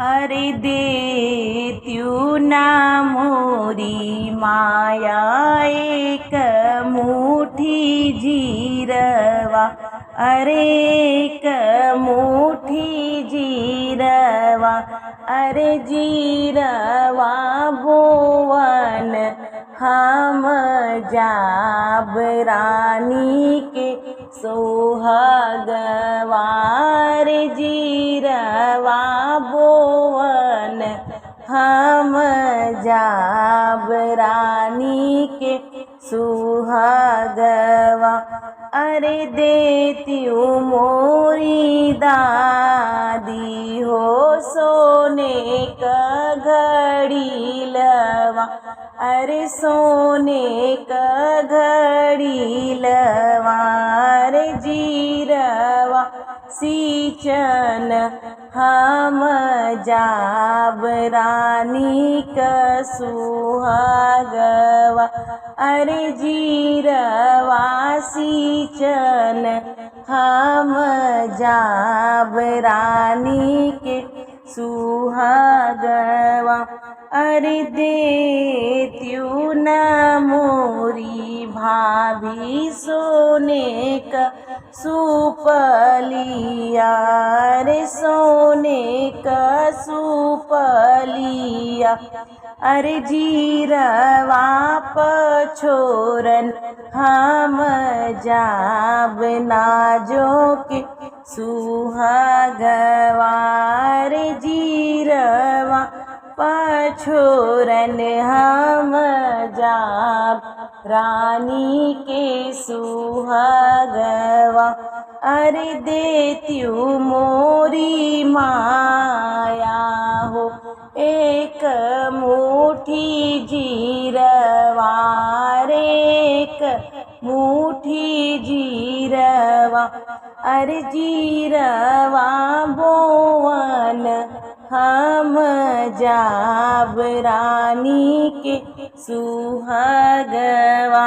अरे देत्यु ना मोरी माया एक मुठी जीरवा। अरे एक मुठी जीरवा। अरे जीरवा बोवन हम जाब रानी के सोहगवा। रे जीरवा बोवन हम जाब रानी के सुहागवा। अरे देत्यु मोरी दादी हो सोने का घड़ी लवा। अरे सोने का घड़ी लवा। रे जीरवा सींचन हम जाब रानी का सुहागवा। अरे जीरवा सींचन हम जाब रानी के सुहागवा। अरे देत्यु ना मोरी भाभी सोने का सुपलिया। रे सोने का सुपलिया। अरे जीरवा पछोरन हम जाब नाजो के सुहागवा। रे जीरवा पछोरन हम जाब रानी के सुहागवा। अरे देत्यु मोरी माया हो एक मुठी जीरवा। रे एक मुठी जीरवा। अरे जीरवा बोवन हम जाब रानी के सुहागवा।